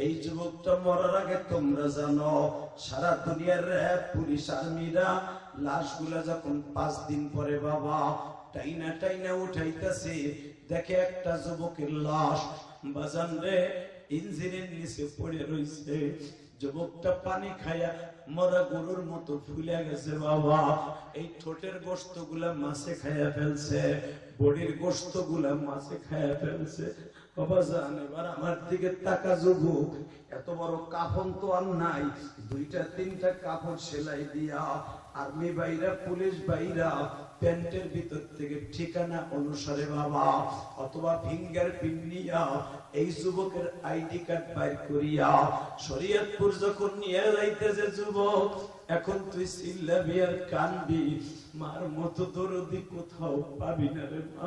এই যুবকটা মরার আগে তোমরা জানো সারা দুনিয়ার র্যাব পুলিশ আর্মিরা লাশগুলা যখন 5 দিন পরে বাবা টাইনা টাইনা উঠাইতেছে, দেখে একটা যুবকের লাশ বাজান রে ইঞ্জিনের নিচে পড়ে রইছে। যুবকটা পানি খায়া মরা গরুর মতো ফুলে গেছে বাবা। এই ঠোঁটের গোশত গুলা মাছে খায়া ফেলছে, বডির গোশত গুলা মাছে খায়া ফেলছে। বাবা জান এবার আমার দিকে তাকা যুবক, এত বড় কাফন তো আর নাই, 2-3টা কাপড় সেলাই দিয়া আর্মি বাইরা পুলিশ বাইরা প্যান্টের ভিতর থেকে ঠিকানা অনুসারে বাবা অথবা ফিঙ্গার প্রিন্ট নিয়া এই যুবকের আইডি কার্ড বাইর করিয়া শরীয়তপুর যখন নিয়ে যাইতেছে যুবক, এখন তুই চিল্লাবি আর কানবি, মার মতো দরদি কোথাও পাবি না রে মা।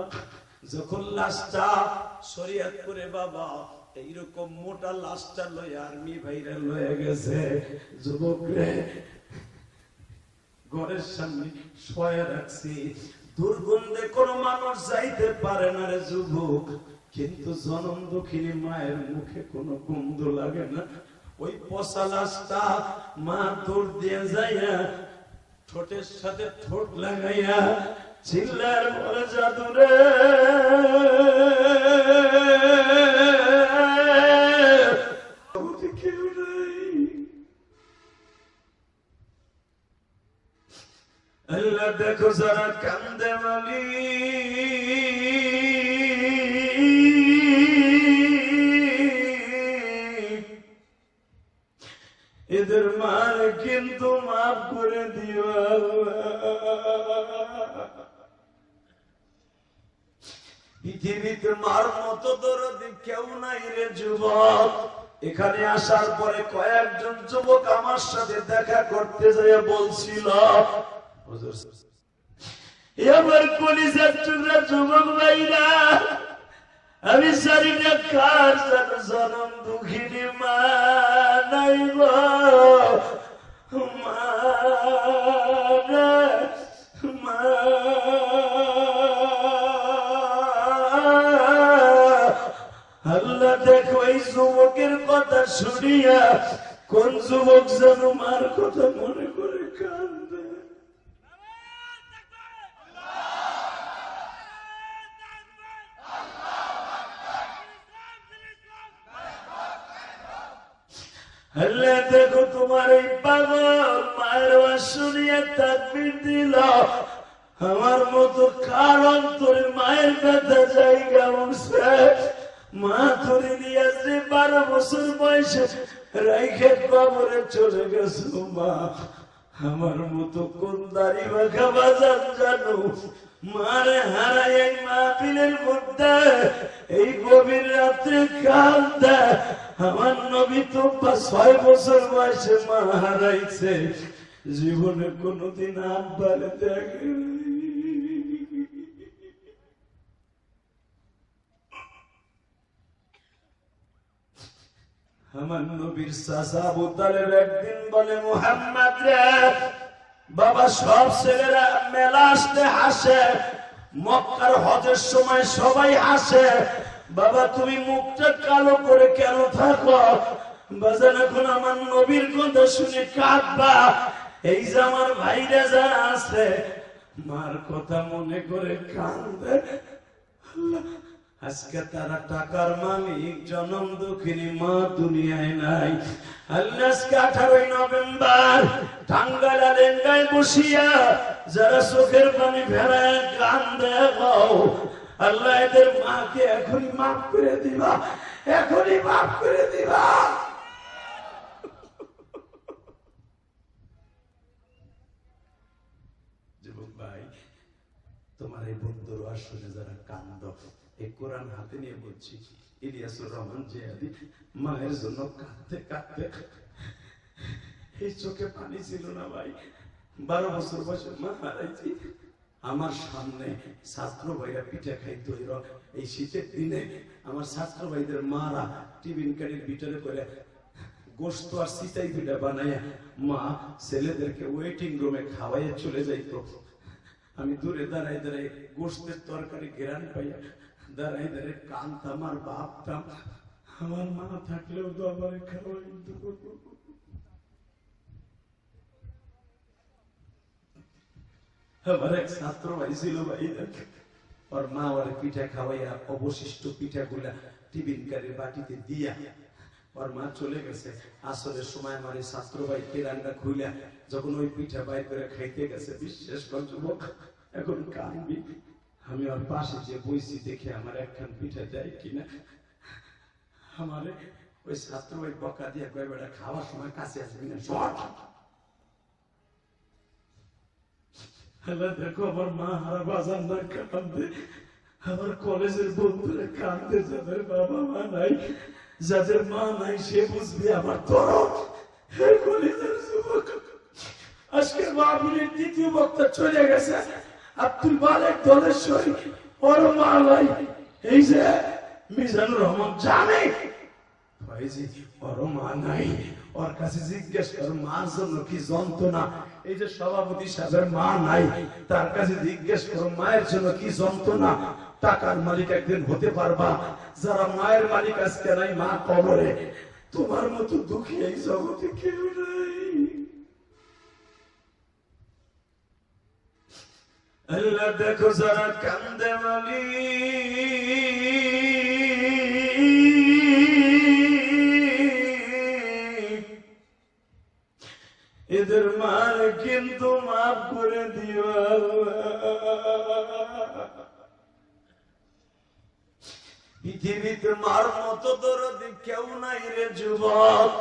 যখন লাশটা শরীয়তপুরে বাবা এইরকম মোটা লাশটা লয়ে আর্মি ভাইরা লয়ে গেছে, যুবক রে ঘরের সামনে শোয়া রাখছি, দুর্গন্ধে কোনো মানুষ যাইতে পারে না রে যুবক, কিন্তু জনম দুঃখিনী মায়ের মুখে কোনো গন্ধ লাগে না। ওই পচা লাশটা মা দৌড় দিয়ে যাইয়া ঠোঁটের সাথে ঠোঁট লাগাইয়া চিল্লার বলে জাদু রে আল্লাহ দেখো যারা কান্দে মালি এদের মার কিন্তু মাফ করে দিও পৃথিবীতে মার মতো দরদি কেউ নাই রে যুবক। এখানে আসার পরে কয়েকজন যুবক আমার সাথে দেখা করতে যায় বলছিল আমার কলিজার টুকরা যুবক ভাইরা আমি জানি না কার জনম দুঃখিনী মা নাই গো মা আল্লাহ দেখো এই যুবকের কথা শুনিয়া কোন যুবক যেন মার কথা মনে করে কান্দে। আল্লাহ দেখো তোমার এই পাগল মায়ের আওয়াজ শুনিয়া তাকবীর দিল, আমার মতো কার অন্তরে মায়ের ব্যথা জায়গা উঠছে। মা ধরে নিয়ে 12 বছর বয়সে রাইখে কবরে চলে গেছে। মা আমার মতো কোন দাড়ি মাখা বাজান জানো মারে হারাই এই মাহফিলের মধ্যে এই গভীর রাত্রে কান্দে। আমার নবী তো 6 বছর বয়সে মা হারাইছে, জীবনে কোনদিন আব্বার দেখেনি। আমার নবীর চাচা আবু তালেব একদিন বলে মুহাম্মদ রে বাবা সব ছেলেরা মেলা আসতে হাসে, মক্কার হজের সময় সবাই হাসে, বাবা তুমি মুখটা কালো করে কেন থাকো? বাজান এখন আমার নবীর কথা শুনে কাঁদবা, এই যে আমার ভাইরা যারা আছে মার কথা মনে করে কাঁদবে। আজকে তারা টাকার মালিক, জনম দুঃখিনী মা দুনিয়ায় নাই। আল্লাহ আজকে 18 নভেম্বর টাঙ্গাইল লেঙ্গায় বসিয়া যারা চোখের পানি ফেরায় কান্দে আল্লাহ এদের মাকে এখনই মাফ করে দিবা, এখনই মাফ করে দিবা। যুবক ভাই তোমার এই বন্ধুর আসলে যারা কান্দ, এই কোরআন হাতে নিয়ে বলছি, ইলিয়াসুর রহমান জিয়াদি মায়ের জন্য কাঁদতে কাঁদতে এই চোখে পানি ছিল না ভাই। 12 বছর বয়সে মা হারাইছি। আমার সামনে ছাত্র ভাইরা পিঠা খাইতো, এই শীতের দিনে আমার ছাত্র ভাইদের মারা টিফিন কারির ভিতরে করে গোশত আর সিটাই পিঠা বানাইয়া মা ছেলেদেরকে ওয়েটিং রুমে খাওয়াইয়া চলে যাইতো। আমি দূরে দাঁড়াই দাঁড়াই গোশতের তরকারি ঘেরান পাইয়া দাঁড়াই দাঁড়াই কানতাম আর ভাবতাম আমার মা থাকলেও তো আমার খাওয়াই। আমার এক ছাত্র ভাই ছিল ভাই, ওর মা ওর পিঠা খাওয়াইয়া অবশিষ্ট পিঠাগুলা টিফিন কারির বাটিতে দিয়া ওর মা চলে গেছে। আসরের সময় আমার এই ছাত্র ভাই কেরান্ডা খুইলা যখন ওই পিঠা বাইর করে খাইতে গেছে, বিশ্বাস কর যুবক এখন কানবি, আমি ওর পাশে যে বইছি দেখে আমার একখান পিঠা দেয় কিনা। আমারে ওই ছাত্র ভাই বকা দিয়ে কয় বেটা খাওয়ার সময় কাছে আসবি না, দেখো আমার মা হারা বাজার না কাঁদে, আমার কলেজের বন্ধুরা কাঁদতে, যাদের বাবা মা নাই, যাদের মা নাই সে বুঝবে আমার দরদ। কলেজের যুবক, আজকের মাহফিলের দ্বিতীয় বক্তা চলে গেছে আব্দুল মালিক দলেশ্বরী, ওর মা নাই। এই যে মিজানুর রহমান জানে ওর মা নাই, ওর কাছে জিজ্ঞেস কর মার জন্য কি যন্ত্রণা। এই যে সভাপতি সাহেবের মা নাই, তার কাছে জিজ্ঞেস করো মায়ের জন্য কি যন্ত্রণা। টাকার মালিক একদিন হতে পারবা, যারা মায়ের মালিক আজকে নাই, মা কবরে। তোমার মতো দুঃখী এই জগতে কেউ নাই। আল্লাহ দেখো যারা কান্দে মালিক, এদের মার কিন্তু মাফ করে দিও। পৃথিবীতে মার মতো দরদি কেউ নাই রে যুবক।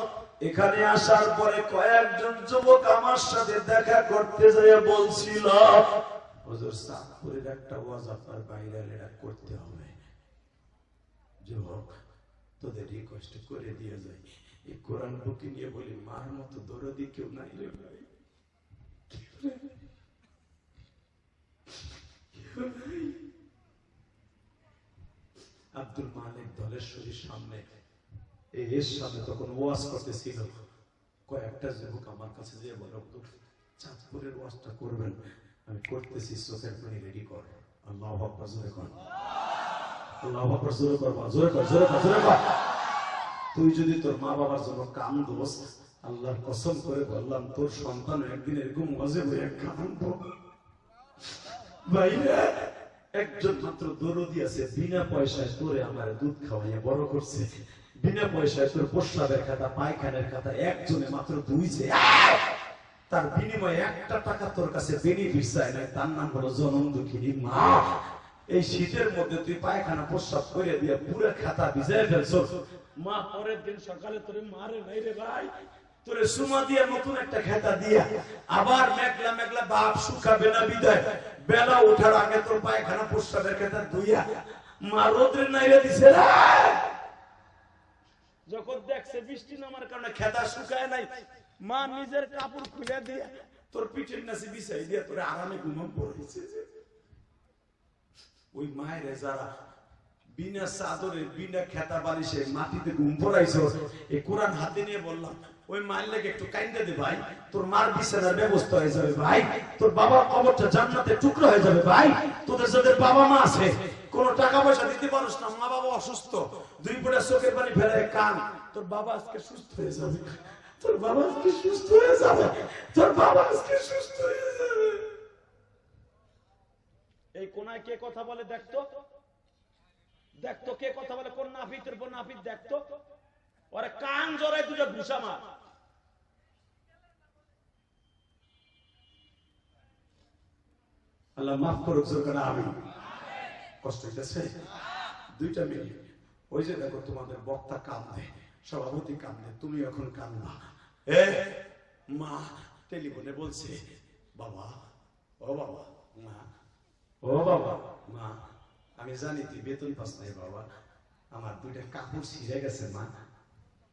এখানে আসার পরে কয়েকজন যুবক আমার সাথে দেখা করতে যায় বলছিল, হুজুর সাতপুরের একটা ওয়াজ আপনার বাইরে এটা করতে হবে। যুবক তোদের রিকোয়েস্ট করে দিয়ে যায়, এই কোরআন বুকে নিয়ে বলি মার মতো দরদি কেউ নাই রে ভাই। আব্দুল মালিক দলেশ্বরীর সামনে এর সামনে তখন ওয়াজ করতেছিল, কয়েকটা যুবক আমার কাছে যে বলো চাঁদপুরের ওয়াজটা করবেন, আমি করতেছি, চোখের পানি রেডি কর। আল্লাহু আকবার, জোরে কর আল্লাহু আকবার, জোরে কর, জোরে কর, জোরে কর, জোরে কর। তুই যদি তোর মা বাবার জন্য কাম দোস, আল্লাহর কসম করে বললাম তোর সন্তান একদিন এরকম মজে হয়ে কাঁদবো। ভাইরা একজন মাত্র দরদি আছে, বিনা পয়সায় তোরে আমার দুধ খাওয়াইয়া বড় করছে, বিনা পয়সায় তোর প্রস্রাবের খাতা পায়খানের খাতা একজনে মাত্র ধুইছে, তার বিনিময়ে একটা টাকা তোর কাছে বেনিফিট চায় না, তার নাম হলো জনম দুঃখিনী মা। এই শীতের মধ্যে তুই পায়খানা প্রস্রাব করে দিয়ে পুরো খাতা ভিজায় ফেলছ, মা পরের দিন সকালে তোরে মারে নাই রে ভাই, তোরে সুমা দিয়ে নতুন একটা খাতা দিয়া আবার মেঘলা মেঘলা বাপ শুকাবে না বিদায়, বেলা ওঠার আগে তোর পায়খানা প্রস্রাবের খাতা ধুইয়া মা রোদ্রে নাইরে দিছে। যখন দেখছে বৃষ্টি নামার কারণে খেতা শুকায় নাই, মা নিজের কাপড় খুলে দিয়ে তোর পিঠের নাচি বিছাই দিয়ে তোরে আরামে ঘুমন পড়েছে। ওই মায়ের যারা বিনা চাদরে বিনা খেতা বালিশে মাটিতে ঘুম পড়াইছ, এই কোরআন হাতে নিয়ে বললাম ওই মায়ের লেগে একটু কাইন্দে দে ভাই, তোর মার বিছানার ব্যবস্থা হয়ে যাবে ভাই, তোর বাবার কবরটা জান্নাতে টুকরো হয়ে যাবে ভাই। তোদের যাদের বাবা মা আছে, কোন টাকা পয়সা দিতে পারছ না, মা বাবা অসুস্থ, দুই ফোঁটা চোখের পানি ফেলে কান, তোর বাবা আজকে সুস্থ হয়ে যাবে, তোর বাবা আজকে সুস্থ হয়ে যাবে, তোর বাবা আজকে সুস্থ হয়ে যাবে। এই কোনায় কে কথা বলে দেখতো, দেখতো কে কথা বলে, কোন নাফিতের কোন নাফিত দেখতো, ওরে কান জড়ায় দুটো ঘুষা মার। আল্লাহ মাফ করুক, আমি কষ্ট হইতেছে। দুইটা মিনিট, ওই যে দেখো তোমাদের বক্তা কান্দে, সভাপতি কান্দে, তুমি এখন কান্দা। এ মা টেলিফোনে বলছে, বাবা ও বাবা, মা ও বাবা, মা আমি জানি তুই বেতন পাস নাই বাবা, আমার দুইটা কাপড় ছিঁড়ে গেছে মা,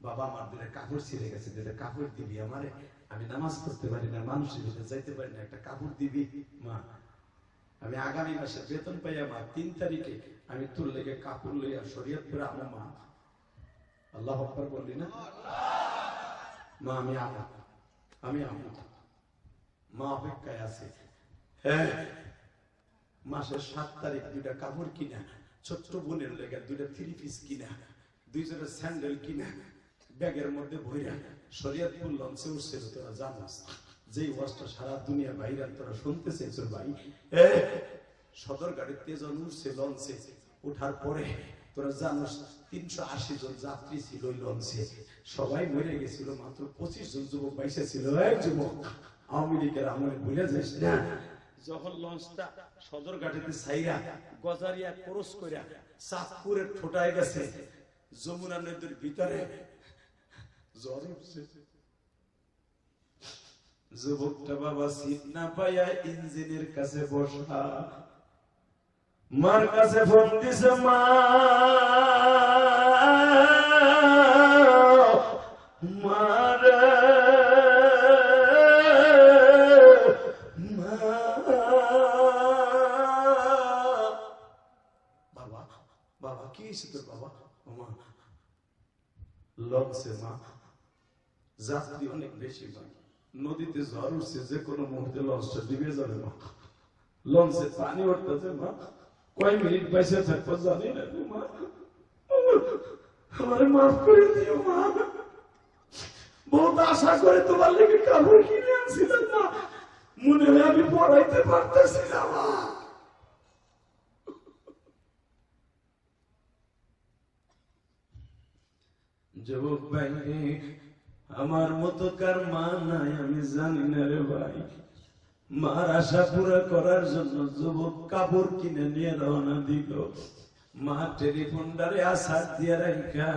বাবা আমার দুইটা কাপড় ছিঁড়ে গেছে, দুইটা কাপড় দিবি আমারে, আমি নামাজ পড়তে পারি না, মানুষের ভিতরে যাইতে পারি না, একটা কাপড় দিবি মা। আমি আগামী মাসে বেতন পাই, আমার 3 তারিখে আমি তোর লেগে কাপড় লইয়া শরীয়তপুরে আমো মা। আল্লাহু আকবার বললি না মা, আমি আমো, আমি আমো, মা অপেক্ষায় আছে। হ্যাঁ মাসের 7 তারিখ দুইটা কাপড় কিনা, ছোট্ট বোনের লেগে দুইটা 3 পিস কিনা, দুই জোড়া স্যান্ডেল কিনে ব্যাগের মধ্যে ভইরা শরীয়তপুর লঞ্চে উঠছিল। তোরা জানোস যেই ওয়াজটা সারা দুনিয়া বাইরে তোরা শুনতে চাইছো ভাই, সদর গাড়িতে যখন উঠছে লঞ্চে, উঠার পরে তোরা জানোস 380 জন যাত্রী ছিল ওই লঞ্চে, সবাই মরে গেছিল, মাত্র 25 জন যুবক বাইসে ছিল। এক যুবক আওয়ামী লীগের আমলে ভুলে যাস না, যখন লঞ্চটা সদর ঘাটিতে ছাইরা গজারিয়া ক্রস কইরা চাঁদপুরের ঠোঁটায় গেছে, যমুনা নদীর ভিতরে জ্বর উঠছে। যুবকটা বাবা সিট না পাইয়া ইঞ্জিনের কাছে বসা, মার কাছে ফোন দিছে, মা মারে বাবা, বাবা কি হয়েছে তোর বাবা? মা লঞ্চে মা যাত্রী অনেক বেশি, নদীতে ঝড় উঠছে, যে কোনো মুহূর্তে লঞ্চটা ডুবে যাবে মা, লঞ্চে পানি উঠতেছে মা, কয় মিনিট বাইসে থাকবো জানি না মা, আমার মাফ করে দিও মা, বহুত আশা করে তোমার লেগে কাপড় কিনে আনছিলাম মা, মনে হয় আমি পড়াইতে পারতেছি না মা। যুবক ভাই, আমার মতো কার মা নাই আমি জানি না রে ভাই। মার আশা পুরা করার জন্য যুবক কাপড় কিনে নিয়ে রওনা দিল। মা টেলিফোনটারে আশা দিয়ে রাখা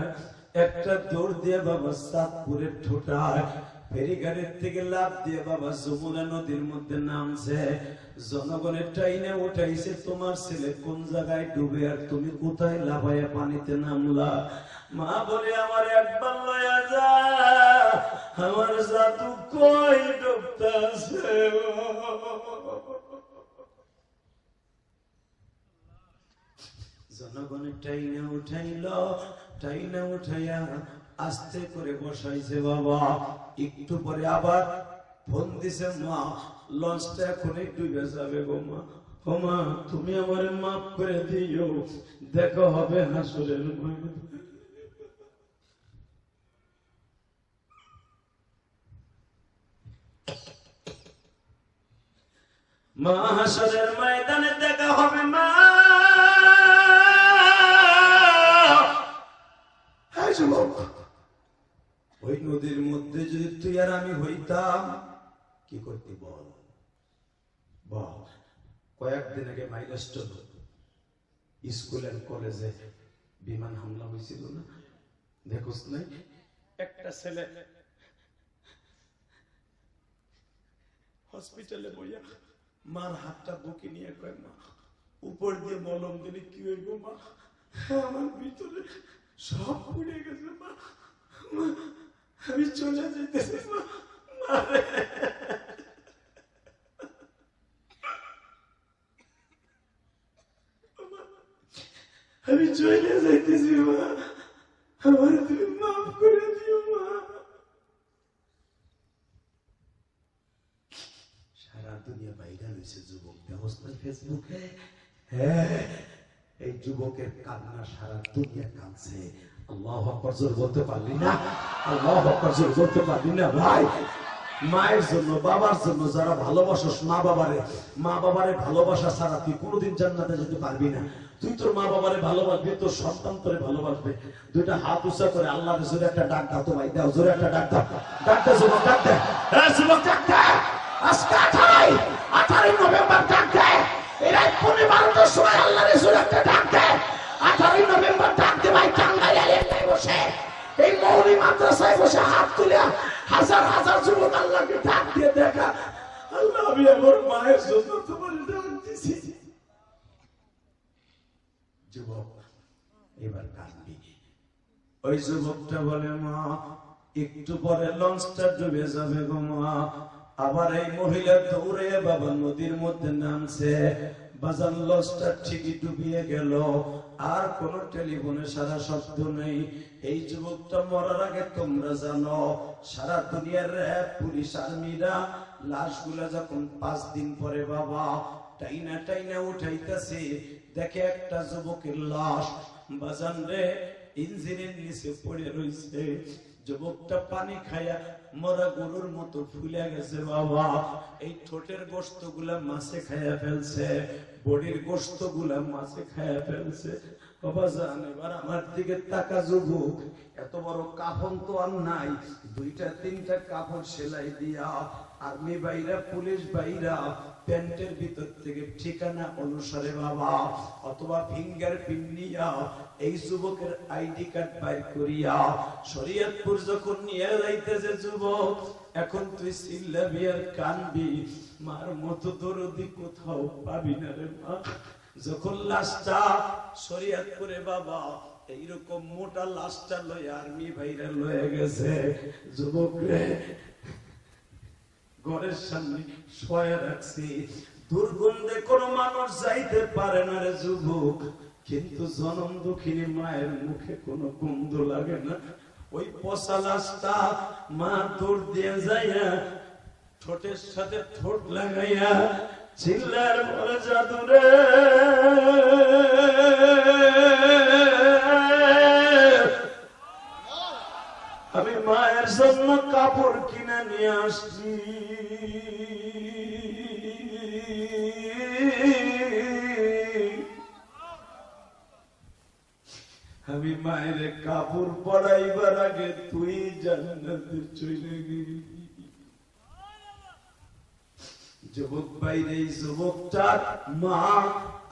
একটা দৌড় দিয়ে বাবা চাঁদপুরের ঠোঁটায় ফেরিঘাটের থেকে লাফ দিয়ে বাবা যমুনা নদীর মধ্যে নামছে। জনগণের টাইনে উঠাইছে, তোমার ছেলে কোন জায়গায় ডুবে আর তুমি কোথায় লাফাইয়া পানিতে নামলা? মা বলে, আমার একবার লয়া যা, আমার জাদু কই ডুবতাছে। জনগণের টাইনে উঠাইল, টাইনে উঠাইয়া আস্তে করে বসাইছে বাবা। একটু পরে আবার ফোন দিছে, মা লঞ্চটা এখনই ডুবে যাবে গো মা, ও মা তুমি আমারে মাফ করে দিও, দেখো হবে হাসরের ময়দানে। মা হাসরের ময়দানে দেখা হবে মা। ওই নদীর মধ্যে যদি তুই আর আমি হইতাম কি করতি বল? বল, কয়েকদিন আগে মাইলস্টোন স্কুল এন্ড কলেজে বিমান হামলা হয়েছিল না, দেখোস নাই? একটা ছেলে হসপিটালে বইয়া মার হাতটা বুকে নিয়ে কয়, মা উপর দিয়ে মলম দিলে কি হইব মা? আমার ভিতরে সব পুড়ে গেছে মা, আমি চলে যেতেছি মা, আমি চলে যাইতেছি মা, আমার তুমি মাফ করে দিও মা। সারা দুনিয়া ভাইরাল হয়েছে যুবক, ব্যবস্থা ফেসবুকে। হ্যাঁ, এই যুবকের কান্না সারা দুনিয়া কাঁদছে। আল্লাহু আকবার জোর বলতে পারলি না? আল্লাহু আকবার জোর বলতে পারলি না ভাই? মায়ের জন্য, বাবার জন্য যারা ভালোবাসোস, মা বাবারে ভালোবাসা ছাড়া তুই কোনোদিন জান্নাতে যেতে পারবি না। তুই তোর মা বাবারে ভালোবাসবি, তোর সন্তান তোরে ভালোবাসবে। দুইটা হাত উঁচা করে আল্লাহ জোরে একটা ডাক দাও তো ভাই, দাও জোরে একটা ডাক দাও, ডাক দে যুবক, ডাক দে, যুবক ডাক দে। আজকে 18 নভেম্বর ডাক দে, এর 12টার সময় আল্লাহ জোরে একটা ডাক দে। 18 নভেম্বর ডাক দে ভাই, টাঙ্গাইলে এলাকায় বসে এই মৌলী মাদ্রাসায় বসে হাত তুলে হাজার হাজার যুবক আল্লাহকে ডাক দিয়ে দেখা, আল্লাহ আমি আমার মায়ের জন্য তোমার ডাক দিছি। যুবক এবার কাঁদবি। ওই যুবকটা বলে, মা একটু পরে লঞ্চটা ডুবে যাবে গো মা। আবার এই মহিলা দৌড়ে বাবা নদীর মধ্যে নামছে, বাজার লঞ্চটা ঠিকই ডুবিয়ে গেল, আর কোন টেলিফোনে সারা শব্দ নেই। এই যুবকটা মরার আগে তোমরা জানো সারা দুনিয়ার র‍্যাব, পুলিশ, আর্মিরা লাশগুলা যখন 5 দিন পরে বাবা টাইনা টাইনা উঠাইতেছে, দেখে একটা যুবকের লাশ। বাজান রে, ইঞ্জিনের নিচে পড়ে রয়েছে। যুবকটা পানি খায়া মরা গরুর মতো ফুলে গেছে বাবা। এই ঠোঁটের গোস্ত গুলা মাছে খায়া ফেলছে, বডির গোস্ত গুলা মাছে খায়া ফেলছে। বাবা জান, এবার আমার দিকে তাকা যুবক, এত বড় কাফন তো আর নাই, 2-3টা কাপড় সেলাই দিয়া আর্মি বাইরা, পুলিশ বাইরা প্যান্টের ভিতর থেকে ঠিকানা অনুসারে বাবা, অথবা ফিঙ্গার প্রিন্ট নিয়া এই যুবকের আইডি কার্ড বাইর করিয়া শরীয়তপুর যখন নিয়ে যাইতেছে যুবক, এখন তুই চিল্লাবি আর কানবি, মার মতো দরদি কোথাও পাবি না রে মা। যখন লাশটা শরীয়তপুরে বাবা এইরকম মোটা লাশটা লয়ে আর্মি ভাইরা লয়ে গেছে, যুবক রে ঘরের সামনে শোয়া রাখছি। দুর্গন্ধে কোনো মানুষ যাইতে পারে না রে যুবক, কিন্তু জনম দুঃখিনী মায়ের মুখে কোনো গন্ধ লাগে না। ওই পচা লাশটা মা দৌড় দিয়ে যাইয়া ঠোঁটের সাথে ঠোঁট লাগাইয়া চিল্লার বলে, জাদুরে আমি মায়ের জন্য কাপড় কিনে নিয়ে আসছি, আমি মায়ের কাপড় পরাইবার আগে তুই জান্নাতে চলে গেলি। যুবক বাইরে যুবকটার মা,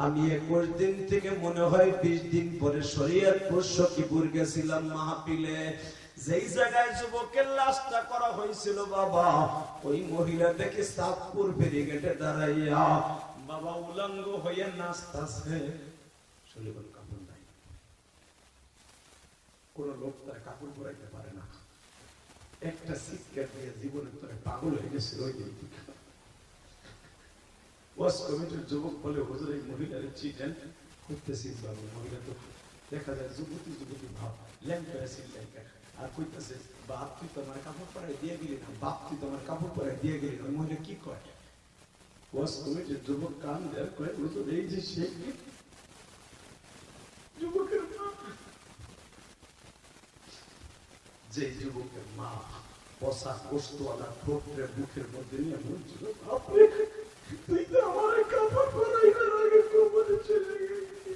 আমি 21 দিন থেকে মনে হয় 20 দিন পরে শরীয়তপুর সখীপুর গেছিলাম মাহফিলে। যেই জায়গায় যুবকের লাশটা করা হয়েছিল বাবা, ওই মহিলা দেখে সাতপুর ব্যারিকেডে দাঁড়াইয়া বাবা উলঙ্গ হয়ে নাচতেছে। শরীরে কাপড় নাই, কোন লোক তার কাপড় পরাইতে পারে না। একটা চিৎকার দিয়ে জীবনের তোরে পাগল হয়ে গেছে। ওই ওয়াজ কমিটির যুবক বলে, হুজুর এই মহিলার চিনেন? করতেছি বাবু, মহিলা তো দেখা যায় যুবতী যুবতী ভাব, ল্যাংটা আছে ল্যাংটা, আর কইতেছে বাপ তুই তোমার কাপড় পরাই দিয়ে গেলি না, বাপ তুই তোমার কাপড় পরাই দিয়ে গেলি না। মহিলা কি কয়? ওয়াজ কমিটির যুবক কান দেয়, কয় হুজুর এই যে সে যুবকের মা, যে যুবকের মা পচা গোস্তওয়ালা ঠোঁটে বুকের মধ্যে নিয়ে বলছিল, বাপরে তুই তো আমার কাপড় পরাইবার আগে কবরে চলে গেলি।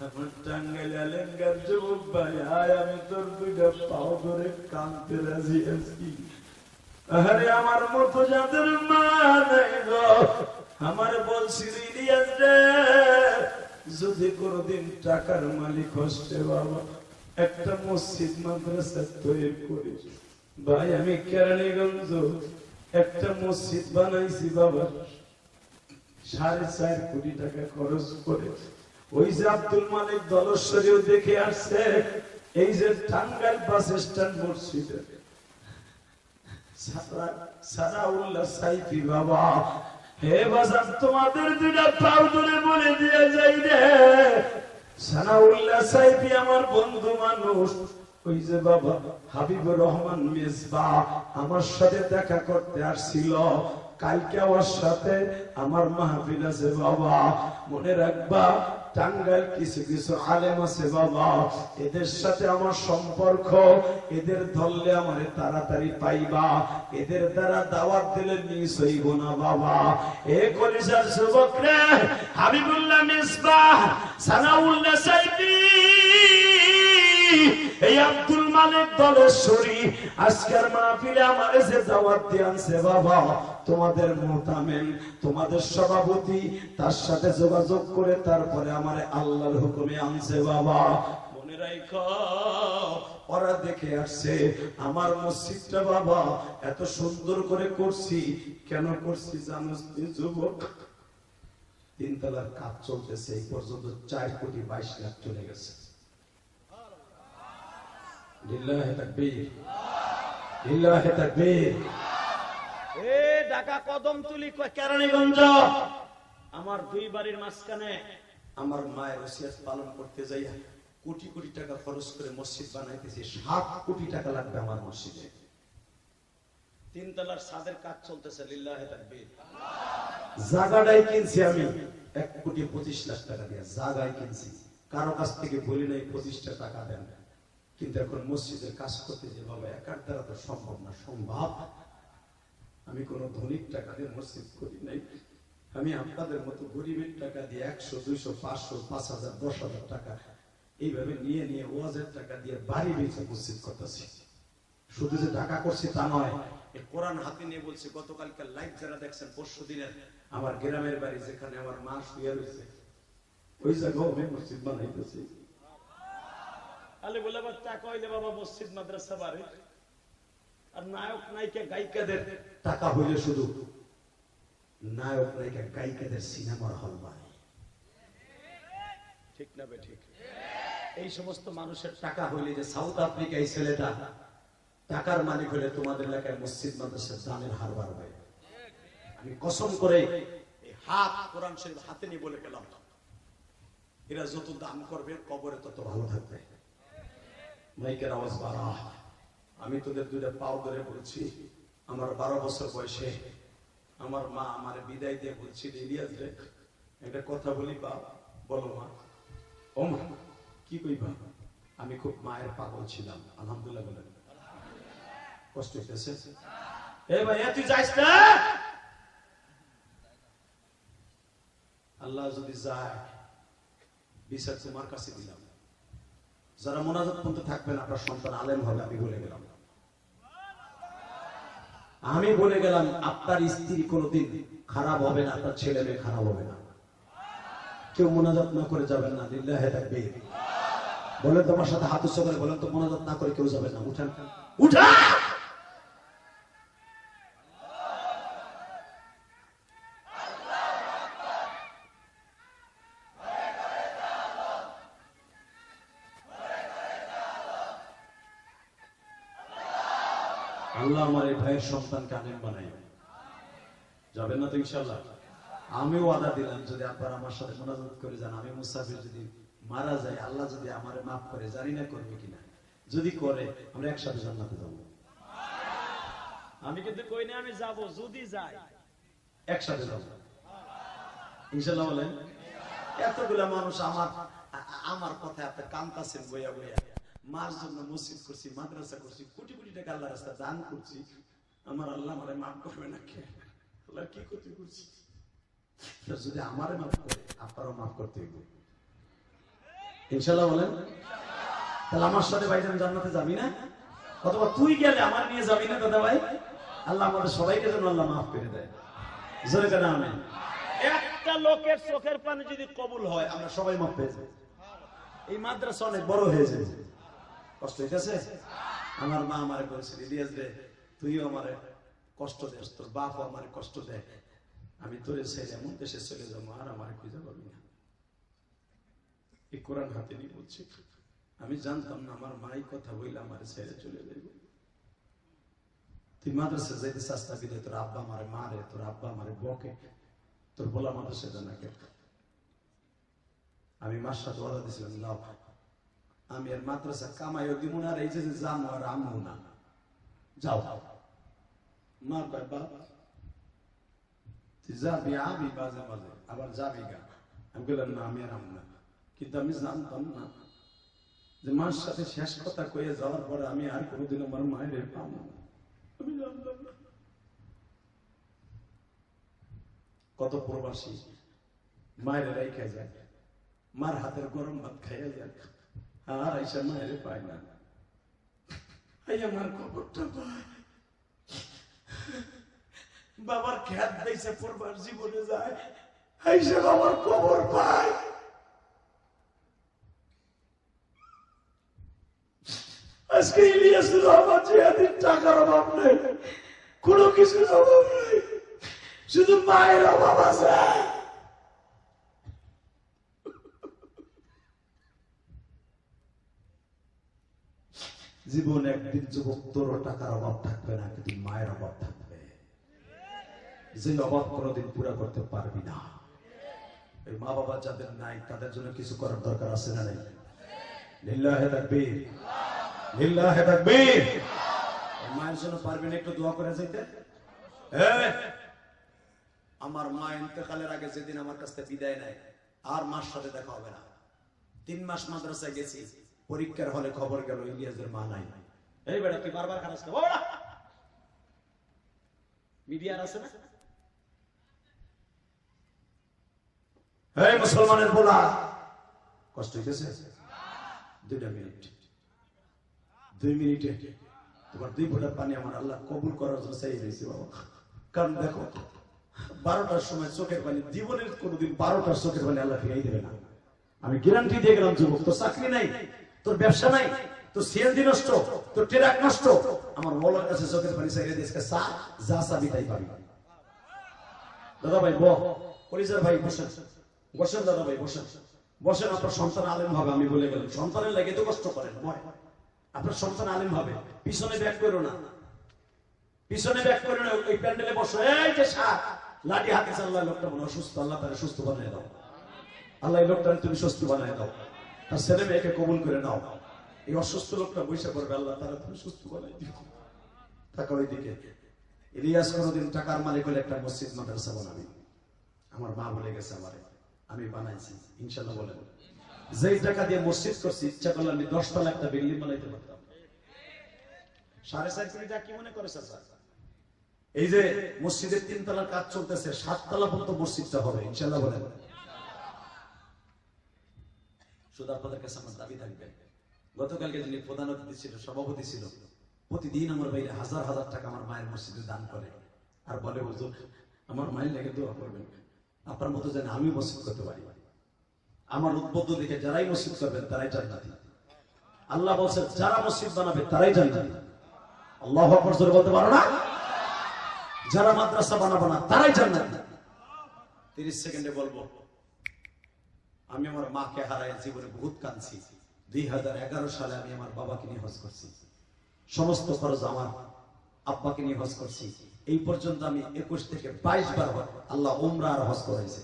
আমার টাঙ্গাইল এলাকার যুবক ভাই, আয় আমি তোর 2টা পাও ধরে কাঁদতে রাজি আছি। আরে আমার মতো যাদের মা নাই গো, আমার বলছিল ইলিয়াস রে, যদি কোনদিন টাকার মালিক হচ্ছে বাবা, একটা মসজিদ মাদ্রাসা তৈরি করিস। ভাই আমি কেরানীগঞ্জ একটা মসজিদ বানাইছি বাবা, 4.5 কোটি টাকা খরচ করে। ওই যে আব্দুল মালিক দলশ্বরীও দেখে আসছে, এই যে টাঙ্গাইল বাস স্ট্যান্ড মসজিদে সারাউল্লাহ সাইফি বাবা, হে বাজার তোমাদের 2টা পাও ধরে বলে দিয়ে যাই রে, সারাউল্লাহ সাইফি আমার বন্ধু মানুষ। ওই যে বাবা হাবিবুর রহমান মেজবা আমার সাথে দেখা করতে আসছিল, কালকে আমার সাথে আমার মাহফিল আছে বাবা। মনে রাখবা টাঙ্গাইল কিছু কিছু আলেম আছে বাবা, এদের সাথে আমার সম্পর্ক, এদের ধরলে আমারে তাড়াতাড়ি পাইবা, এদের দ্বারা দাওয়াত দিলে মিস হইব না বাবা। এ কলিজার যুবক রে, হাবিবুল্লাহ মিসবাহ, সানাউল্লাহ সাইফি, এই আব্দুল মালিক দলেশ্বরী আজকের মাহফিলে আমারে যে দাওয়াত দিয়ে আনছে বাবা, তোমাদের মুহতামিম, তোমাদের সভাপতি, তার সাথে যোগাযোগ করে তারপরে আমারে আল্লাহর হুকুমে আনছে বাবা। মনে রাখো, ওরা দেখে আসছে আমার মসজিদটা বাবা এত সুন্দর করে করছি। কেন করছি জানোস যুবক? 3 তলার কাজ চলতেছে, এই পর্যন্ত 4,22,00,000 চলে গেছে। লিল্লাহি তাকবীর, লিল্লাহি তাকবীর। এ ঢাকা কদমতলী কেরানীগঞ্জ, আমার 2 বাড়ির মাঝখানে আমার মায়ের ওসিয়ত পালন করতে যাই কোটি কোটি টাকা খরচ করে মসজিদ বানাইতেছি। 7 কোটি টাকা লাগবে আমার মসজিদে। 3 তলার ছাদের কাজ চলতেছে। লিল্লাহি তাকবীর। জায়গাটাই কিনছি আমি 1,25,00,000 টাকা দিয়ে জায়গায় কিনছি, কারো কাছ থেকে বলি নাই 25টা টাকা দেন, কিন্তু এখন মসজিদের কাজ করতে যে বাবা একার দ্বারা তো সম্ভব না, সম্ভব আমি কোনো ধনিক টাকা দিয়ে মসজিদ করি নাই, আমি আপনাদের মতো গরিবের টাকা দিয়ে 100, 200, 500, 5,000, 10,000 টাকা এইভাবে নিয়ে নিয়ে ওয়াজের টাকা দিয়ে বাড়ি বেঁচে মসজিদ করতেছি। শুধু যে টাকা করছি তা নয়, এই কোরআন হাতে নিয়ে বলছি, গতকালকার লাইভ যারা দেখছেন, পরশু দিনের আমার গ্রামের বাড়ি যেখানে আমার মা শুয়ে রয়েছে, ওই জায়গাও আমি মসজিদ বানাইতেছি। আলে বলে টাকা হইলে বাবা মসজিদ মাদ্রাসা বাড়ি, আর নায়ক নায়িকা গায়িকাদের টাকা হইলে শুধু নায়ক নায়িকা গায়িকাদের সিনেমার হল বাড়ি, ঠিক না বে ঠিক? এই সমস্ত মানুষের টাকা হইলে, যে সাউথ আফ্রিকা এই ছেলেটা টাকার মালিক হলে তোমাদের এলাকায় মসজিদ মাদ্রাসার দানের হার বাড়বে। আমি কসম করে এই হাত কোরআন শরীফ হাতে নিয়ে বলে গেলাম, এরা যত দান করবে কবরে তত ভালো থাকবে। মাইকের আওয়াজ বাড়া, আমি তোদের দুইটা পাও ধরে বলছি, আমার 12 বছর বয়সে আমার মা আমার বিদায় দিয়ে বলছি, ইলিয়াস রে একটা কথা বলি বাপ, বলো মা। ও মা, কি কইবা? আমি খুব মায়ের পাগল ছিলাম। আলহামদুলিল্লাহ বলেন। কষ্ট হইতেছে? এ ভাই তুই যাইস না, আল্লাহ যদি যায় বিচার তোমার কাছে দিলাম। যারা মোনাজাত পর্যন্ত থাকবেন আপনার সন্তান আলেম হবে, আমি বলে গেলাম। আমি বলে গেলাম আপনার স্ত্রী কোনোদিন খারাপ হবে না, আপনার ছেলে মেয়ে খারাপ হবে না। কেউ মোনাজাত না করে যাবেন না, লিল্লাহি তাকবীর বলেন। তোমার সাথে হাত উঁচু করে বলেন তো, মোনাজাত না করে কেউ যাবেন না। উঠান উঠা, আল্লাহ আমার এই ভাইয়ের সন্তানকে আলেম বানাই। যাবেন না তো ইনশাআল্লাহ? আমিও ওয়াদা দিলাম, যদি আপনারা আমার সাথে মোনাজাত করে যান, আমি মুসাফির যদি মারা যায়, আল্লাহ যদি আমারে মাফ করে, জানি না করবে কিনা, যদি করে আমরা একসাথে জান্নাতে যাব। আমি কিন্তু কই না আমি যাব, যদি যাই একসাথে যাব ইনশাআল্লাহ বলেন। এতগুলা মানুষ আমার কথা এত কান্তাছেন বইয়া বইয়া, মার জন্য মসজিদ করছি, মাদ্রাসা করছি, কোটি কোটি টাকা আল্লাহর রাস্তায় দান করছি, আমার আল্লাহ আমারে মাফ করবে না কে? আল্লাহ কি ক্ষতি করছি? যদি আমারে মাফ করে, আপনারাও মাফ করতে হইব ইনশাআল্লাহ বলেন। তাহলে আমার সাথে ভাইজান জান্নাতে যাবি না? অথবা তুই গেলে আমার নিয়ে যাবি না দাদা ভাই? আল্লাহ আমাদের সবাইকে যেন আল্লাহ মাফ করে দেয়। জোরে কেন আমিন। একটা লোকের চোখের পানি যদি কবুল হয়, আমরা সবাই মাফ পেয়ে যাই। এই মাদ্রাসা অনেক বড় হয়ে যায়। কষ্ট হইতেছে? আমার মা আমারে বলছিল, ইলিয়াস রে তুইও আমারে কষ্ট দেস, তোর বাপ আমারে কষ্ট দেয়, আমি তোরে ছেড়ে এমন দেশে চলে যাবো, আর আমারে খুঁজে পাবি না। এই কোরআন হাতে নিয়ে বলছি, আমি জানতাম না আমার মাই কথা বললে আমার ছেড়ে চলে যাইব। তুই মাদ্রাসা যাইতে চাস্তা দিলে তোর আব্বা আমারে মারে, তোর আব্বা আমারে বকে, তোর বলা মাদ্রাসা জানা কে? আমি মার সাথে ওয়াদা দিয়েছিলাম, লাভ আমি আর মাদ্রাসা কামাইও দিব না, আর এই যে জামু আর আমু না, যাও। মা কয় বাবা তুই যাবি, আমি বাজে বাজে আবার যাবি গা। আমি বললাম না, আমি আর আমু না। কিন্তু আমি জানতাম না যে মার সাথে শেষ কথা কয়ে যাওয়ার পরে আমি আর কোনোদিন আমার মায়ের পাবো না। আমি জানতাম না। কত প্রবাসী মায়ের রাইখা যায়, মার হাতের গরম ভাত খাইয়া যায়, আর আইসা মায়ের পায় না। আমার খবরটা পায়, বাবার খ্যাত দিয়েছে পড়বার জীবনে যায়, আইসা বাবার খবর পায়। আজকে ইলিয়াসুর রহমান জিহাদির টাকার অভাব নেই, কোনো কিছুর অভাব নেই, শুধু মায়ের অভাব আছে। জীবন একদিন যুবক তোর টাকার অভাব থাকবে না, কিন্তু মায়ের অভাব থাকবে, যে অভাব কোনোদিন পুরা করতে পারবি না। এই মা বাবা যাদের নাই তাদের জন্য কিছু করার দরকার আছে না নাই? লিল্লাহি তাকবীর, লিল্লাহি তাকবীর। মায়ের জন্য পারবেন একটু দোয়া করে যাইতে? আমার মা ইন্তেকালের আগে যেদিন আমার কাছ থেকে বিদায় নেয়, আর মার সাথে দেখা হবে না। 3 মাস মাদ্রাসায় গেছি, পরীক্ষার হলে খবর গেল ইলিয়াসের মা নাই। এই বেটা তুই বারবার খারাপ মিডিয়ার আছে না? এই মুসলমানের বলা কষ্ট হইতেছে? 2 মিনিট, 2 মিনিটে তোমার 2 ফোঁটা পানি আমার আল্লাহ কবুল করার জন্য চাই রয়েছে বাবা। কারণ দেখো 12টার সময় চোখের পানি, জীবনের কোনোদিন 12টার চোখের পানি আল্লাহ ফিরাই দেবে না। আমি গ্যারান্টি দিয়ে গেলাম যুবক, তোর চাকরি নাই, তোর ব্যবসা নাই, তোর সিএনজি নষ্ট, তোর ট্রাক নষ্ট, আমার মৌলার কাছে চোখের পানি চাইলে দেশকে যা চাবি তাই পাবি। দাদা ভাই পরিচয় ভাই বসেন, বসেন দাদা ভাই বসেন, বসেন। আপনার সন্তান আলেম হবে, আমি বলে গেলাম। সন্তানের লাগে তো কষ্ট করেন, আপনার সন্তান আলেম হবে। পিছনে ব্যাক করো না, পিছনে ব্যাক করো না, ওই প্যান্ডেলে বসো। এই যে লাঠি হাতে চাল্লা, লোকটা মনে অসুস্থ, আল্লাহ তারা সুস্থ বানিয়ে দাও। আল্লাহ এই লোকটা তুমি সুস্থ বানিয়ে দাও, তার ছেলে মেয়েকে কবুল করে নাও। এই অসুস্থ লোকটা বসে পড়বে, আল্লাহ তারা তুমি সুস্থ বানিয়ে দিও। টাকা ওইদিকে ইলিয়াস কোনোদিন টাকার মালিক হলে একটা মসজিদ মাদ্রাসা বানাবি। আমার মা বলে গেছে আমারে, আমি বানাইছি ইনশাল্লাহ। বলেন যেই টাকা দিয়ে মসজিদ করছি, ইচ্ছা করলে আমি 10 তলা একটা বিল্ডিং বানাইতে পারতাম। 4.5 কোটি টাকা কি মনে করে স্যার? এই যে মসজিদের 3 তলার কাজ চলতেছে, 7 তলা পর্যন্ত মসজিদটা হবে ইনশাল্লাহ। বলেন শুধু আপনাদের কাছে আমার দাবি থাকবে, গতকালকে যিনি প্রধান অতিথি ছিল, সভাপতি ছিল, প্রতিদিন আমার বাইরে হাজার হাজার টাকা আমার মায়ের মসজিদে দান করে, আর বলে হুজুর আমার মায়ের লেগে দোয়া করবেন, আপনার মতো যেন আমি মসজিদ করতে পারি। আমার উদ্বুদ্ধ দেখে যারাই মসজিদ করবেন তারাই জান্নাতি। আল্লাহ বলছেন যারা মসজিদ বানাবে তারাই জান্নাতি। আল্লাহু আকবার জোরে বলতে পারো না? যারা মাদ্রাসা বানাবে না তারাই জান্নাতি। 30 সেকেন্ডে বলবো, আমি আমার মাকে হারাই জীবনে বহুত কাঁদছি। 2011 সালে আমি আমার বাবাকে নিয়ে হজ করছি, সমস্ত খরচ আমার আব্বাকে নিয়ে হজ করছি। এই পর্যন্ত আমি 21 থেকে 22 বার আল্লাহ উমরা আর হজ করাইছে।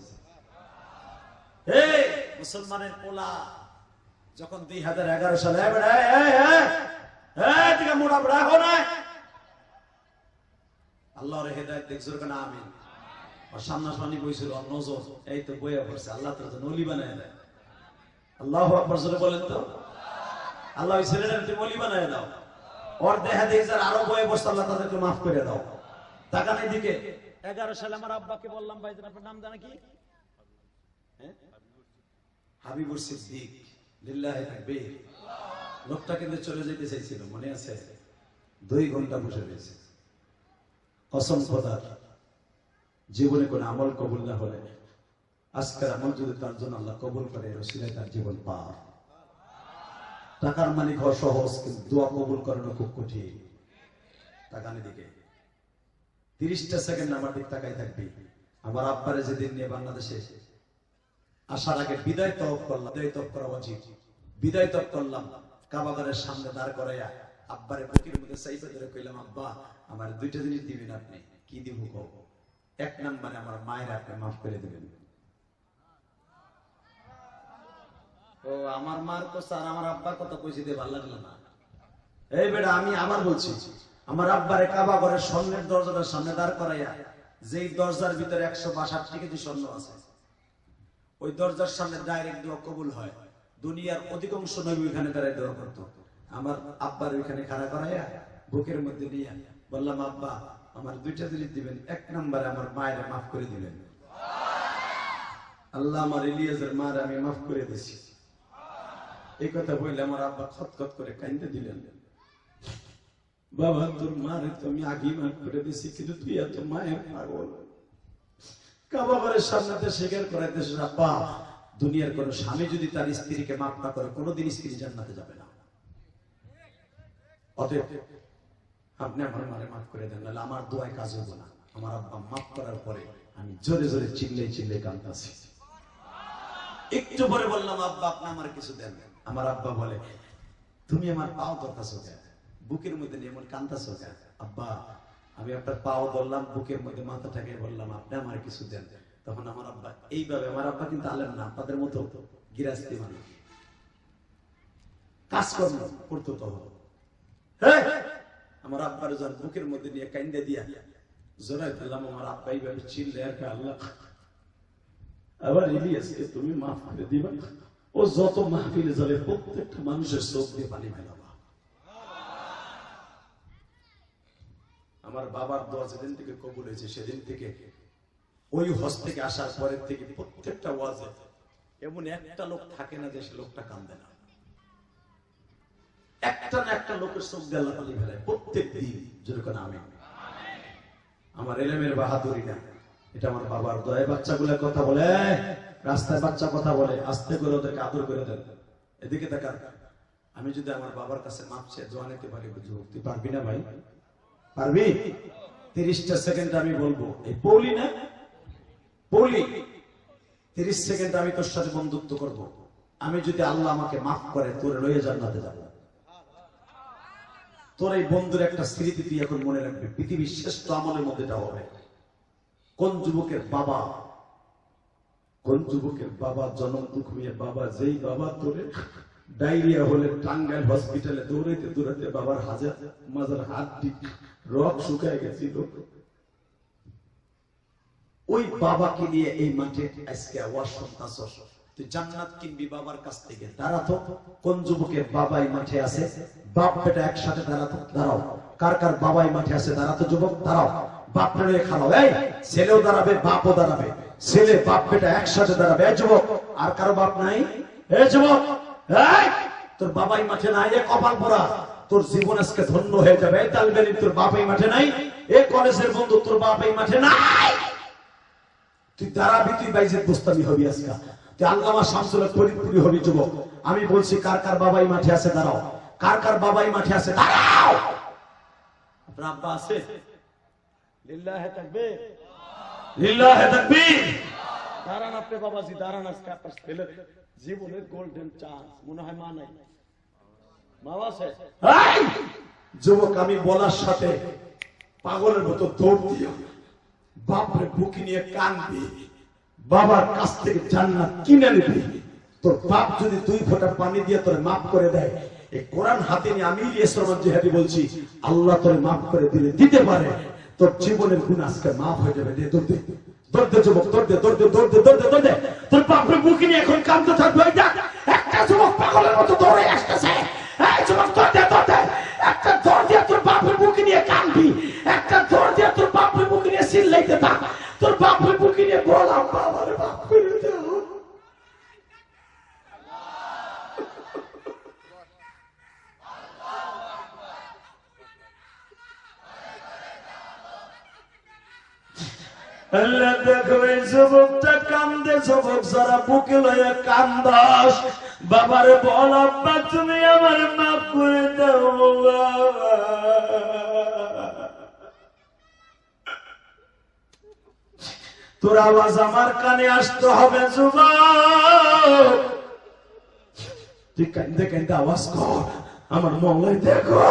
এই মুসলমানের পোলা যখন 2011 সালে মোড়া বড়া হো না, আল্লাহর হেদায়েত দেখছো কেন? আমিন। আর সামনাসামনি বইছিল নজর, এই তো বইয়া পড়ছে, আল্লাহ তোর জন্য ওলি বানায় দেয়। আল্লাহু আকবার জোরে বলেন তো। আল্লাহ ওই ছেলেটার তুমি ওলি বানায় দাও, ওর দেখা দেখি যারা আরো বয়ে বসছে আল্লাহ তাদেরকে মাফ করে দাও। তাকান এদিকে। 11 সালে আমার আব্বাকে বললাম, ভাই আপনার নাম জানা কি? হাবিবুর সিদ্দিক, লিল্লাহি তাকবীর। লোকটা কিন্তু চলে যেতে চাইছিল, মনে আছে? 2 ঘন্টা বসে রয়েছে। কসম খোদার, জীবনে কোন আমল কবুল না হলে আজকের আমল যদি তার জন্য আল্লাহ কবুল করে, রসিলায় তার জীবন পার। টাকার মালিক হওয়া সহজ, কিন্তু দোয়া কবুল করানো খুব কঠিন। তাকানি দিকে 30টা সেকেন্ড আমার দিক তাকাই থাকবি। আমার আব্বারে যেদিন নিয়ে বাংলাদেশে আসার আগে বিদায় তওব করলাম, বিদায় তওব করা উচিত। বিদায় তওব করলাম, কাবাগারের সামনে দাঁড় করাইয়া আব্বারে বুকের মধ্যে চাইপে ধরে কইলাম, আব্বা আমার 2টা জিনিস দিবেন আপনি। কি দিব? কও। 1 নম্বরে আমার মায়ের আপনি মাফ করে দিবেন। ও আমার মার কথা আর আমার আব্বার কথা কইছি দে, ভালো লাগলো না। এই বেটা আমি আবার বলছি, আমার আব্বারে কাবাগরের স্বর্ণের দরজাটার সামনে দাঁড় করাইয়া, যেই দরজার ভিতরে 162 কেজি স্বর্ণ আছে, ওই দরজার সামনে ডাইরেক্ট দোয়া কবুল হয়। দুনিয়ার অধিকাংশ নবী ওইখানে দাঁড়ায় দোয়া করতো। আমার আব্বার ওইখানে খাড়া করাইয়া বুকের মধ্যে নিয়ে বললাম, আব্বা আমার 2টা জিনিস দিবেন। 1 নম্বরে আমার মায়ের মাফ করে দিবেন। আল্লাহ আমার ইলিয়াসের মার আমি মাফ করে দিয়েছি। এই কথা বললে আমার আব্বা খতখত করে কাঁদতে দিলেন। বাবা তোর মারে তো আমি আগেই মাফ করে দিয়েছি, কিন্তু তুই এত মায়ের পাগল। কাবাগরের সামনে স্বীকার করাইতেছে, আব্বা দুনিয়ার কোন স্বামী যদি তার স্ত্রীকে মাফ না করে কোনোদিন স্ত্রী জান্নাতে যাবে না। অতএব আপনি আমার মারে মাফ করে দেন, নাহলে আমার দোয়ায় কাজ হবো না। আমার আব্বা মাফ করার পরে আমি জোরে জোরে চিল্লাই চিল্লাই কাঁদতেছি। একটু পরে বললাম, আব্বা আপনি আমার কিছু দেন। আমার আব্বা বলে, তুমি আমার পাও ধরতেছো কেন? বুকের মধ্যে নিয়ে এমন কাঁদতেছো কেন? আব্বা আমি আপনার পাও ধরলাম, বুকের মধ্যে মাথাটাকে বললাম, আপনি আমার কিছু দেন। তখন আমার আব্বা এইভাবে, আমার আব্বা কিন্তু আলেম না, আপনাদের মতো গিরাস্তি মানুষ, কাজকর্ম করতো। তখন আমার আব্বার যখন বুকের মধ্যে নিয়ে কান্দে দিয়া জোরাই দিলাম আমার আব্বাই ভাবে চিল্লে আর আল্লাহ আবার ইলিয়াসকে তুমি মাফ করে দিবা। ও যত মাহফিলে যাবে প্রত্যেকটা মানুষের চোখ দিয়ে পানি ফেলাবা। আমার বাবার দোয়া যেদিন থেকে কবুল হয়েছে সেদিন থেকে ওই হজ থেকে আসার পরের থেকে প্রত্যেকটা ওয়াজে এমন একটা লোক থাকে না যে সে লোকটা কান্দে না। একটা না একটা লোকের চোখ দিয়ে আল্লাহ পানি ফেলায় প্রত্যেক দিন। যেরকম আমি আমার এলেমের বাহাদুরি না, এটা আমার বাবার দয়া। বাচ্চাগুলো কথা বলে, রাস্তায় বাচ্চা কথা বলে, আস্তে করে ওদেরকে আদর করে দেন। এদিকে দেখা, আমি যদি আমার বাবার কাছে মাপ চেয়ে দোয়া নিতে পারি, তুই পারবি না ভাই? পারবি? 30টা সেকেন্ড আমি বলবো, এই পৌলি না পৌলি, 30 সেকেন্ড আমি তোর সাথে বন্ধুত্ব করব। আমি যদি আল্লাহ আমাকে মাফ করে তোর লইয়া জান্নাতে যাব। তোর এই বন্ধুর একটা স্মৃতি তুই এখন মনে রাখবি, পৃথিবীর শ্রেষ্ঠ আমলের মধ্যে এটা হবে। কোন যুবকের বাবা জনম দুঃখ হয়ে বাবা, যেই বাবা তোরে ডায়রিয়া হলে টাঙ্গাইল হসপিটালে দৌড়াইতে দৌড়াইতে বাবার মাজার হাড্ডি রক শুকায় গেছিল, ওই বাবাকে নিয়ে এই মাঠে আজকে আওয়াজ শুনতাছস। তুই জান্নাত কিনবি বাবার কাছ থেকে। দাঁড়া তো, কোন যুবকের বাবাই মাঠে আছে? বাপ বেটা একসাথে দাঁড়াতো, দাঁড়াও। কার কার বাবাই মাঠে আছে? দাঁড়াতো যুবক, দাঁড়াও। বাপ বেটা খাড়াও, এই ছেলেও দাঁড়াবে, বাপও দাঁড়াবে। ছেলে বাপ বেটা একসাথে দাঁড়াবে। এই যুবক, আর কারো বাপ নাই? এই যুবক, এই তোর বাবাই মাঠে নাই, এ কপাল পোড়া, তোর জীবন আজকে ধন্য হয়ে যাবে। এই তালবেলি, তোর বাবাই মাঠে নাই। এই কলেজের বন্ধু, তোর বাবাই মাঠে নাই। তুই দাঁড়াবি, তুই বাইজের বুস্তামি হবি আজকে, তুই আল্লামা শামসুল ফরিদপুরি হবি। যুবক, আমি বলছি কার কার বাবাই মাঠে আছে? দাঁড়াও। কার কার বাবাই মাঠে আছে? দাঁড়াও। আপনার আব্বা আছে? লিল্লাহে তাকবীর, লিল্লাহে তাকবীর। দাঁড়ান আপনি বাবাজি, দাঁড়ান। আজকে আপনার ছেলের জীবনের গোল্ডেন চান্স। মনে হয় মা নাই? মা আছে? যুবক, আমি বলার সাথে পাগলের মতো দৌড় দিও, বাপরে বুকি নিয়ে কানবি, বাবার কাছ থেকে জান্নাত কিনে নিবি। তোর বাপ যদি 2 ফোঁটা পানি দিয়ে তোরে মাফ করে দেয়, এই কোরআন হাতে নিয়ে আমি ইলিয়াস রহমান জিহাদি বলছি, আল্লাহ তোরে মাফ করে দিলে দিতে পারে, তোর জীবনের গুণ আজকে মাফ হয়ে যাবে। দৌড় দে, দৌড় দে যুবক, দৌড় দে, দৌড় দে, দৌড় দে, দৌড় দে, দৌড় দে। তোর বাপরে বুকি নিয়ে এখন কাঁদতে থাকবে। ওই দেখ, একটা যুবক পাগলের মতো দৌড়ে আসতেছে। এই যুবক, দৌড় দে, দৌড় দে। একটা দৌড় দিয়ে তোর বাপের বুকি নিয়ে কাঁদবি, একটা দৌড় দিয়ে তোর বাপের বুকি নিয়ে চিল্লাইতে থাক। তোর বাপের বুকি নিয়ে বললাম, বাবার মাফ করে দাও। আল্লাহ দেখো, এই যুবকটা কান্দে। যুবক যারা বুকে লয়ে কান্দাস, বাবারে বল, আব্বা তুমি আমার মাফ করে দাও বাবা। তোর আওয়াজ আমার কানে আসতে হবে যুবক। তুই কান্দে কান্দে আওয়াজ কর, আমার মহল্লায় দেখো,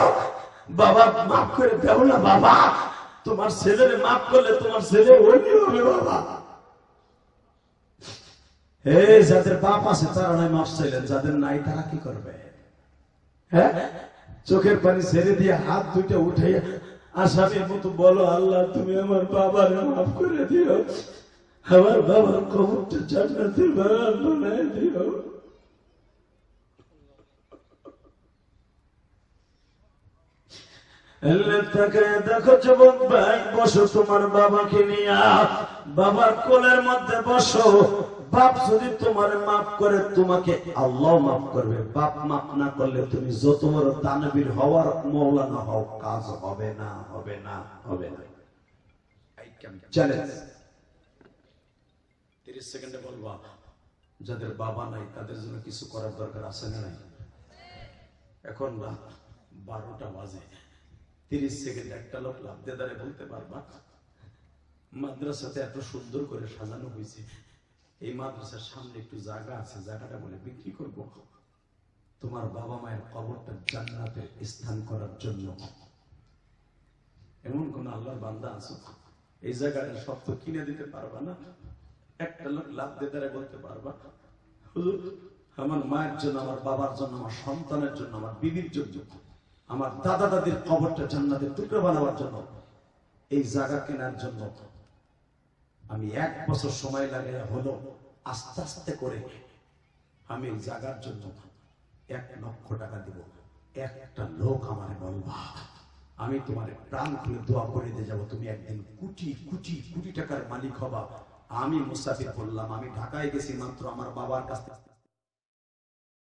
বাবা মাফ করে দাও না বাবা। তোমার ছেলের মাফ করলে তোমার ছেলে ওইনি হবে বাবা। এই যাদের বাপ আছে তারা নাই মাফ চাইলেন, যাদের নাই তারা কি করবে? হ্যাঁ, চোখের পানি ছেড়ে দিয়ে হাত দুইটা উঠে আসামির মতো বলো, আল্লাহ তুমি আমার বাবার মাফ করে দিও, আমার বাবার কবরটা জান্নাতের বাগান বানায় দিও। দেখো যুবক ভাই, বসো তোমার বাবাকে নিয়ে, বাবার কোলের মধ্যে বসো। বাপ যদি তোমার মাফ করে, তোমাকে আল্লাহ মাফ করবে। বাপ মাফ না করলে তুমি যত বড় দানবীর হওয়ার মৌলানা হও, কাজ হবে না, হবে না, হবে না। 30 সেকেন্ডে বলবা, যাদের বাবা নাই তাদের জন্য কিছু করার দরকার আছে না নাই? এখন রাত 12টা বাজে, 30 সেকেন্ড একটা লোক লাভ দিয়ে দাঁড়িয়ে বলতে পারবা, মাদ্রাসাতে এত সুন্দর করে সাজানো হয়েছে, এই মাদ্রাসার সামনে একটু জায়গা আছে, জায়গাটা বলে বিক্রি করব তোমার বাবা মায়ের কবরটা জান্নাতের স্থান করার জন্য। এমন কোন আল্লাহর বান্দা আছে এই জায়গাটা সব তো কিনে দিতে পারবা না? একটা লোক লাভ দিয়ে দাঁড়িয়ে বলতে পারবা, হুজুর আমার মায়ের জন্য, আমার বাবার জন্য, আমার সন্তানের জন্য, আমার বিবির জন্য, আমার দাদা দাদির কবরটা জান্নাতের টুকরো বানাবার জন্য এই জায়গা কেনার জন্য আমি 1 বছর সময় লাগে হলো আস্তে আস্তে করে আমি এই জায়গার জন্য 1 লক্ষ টাকা দিব। একটা লোক আমার বলবা আমি তোমার প্রাণ খুলে দোয়া করে দিয়ে যাবো, তুমি একদিন কোটি কোটি কোটি টাকার মালিক হবা। আমি মুসাফির বললাম, আমি ঢাকায় গেছি মাত্র, আমার বাবার কাছ থেকে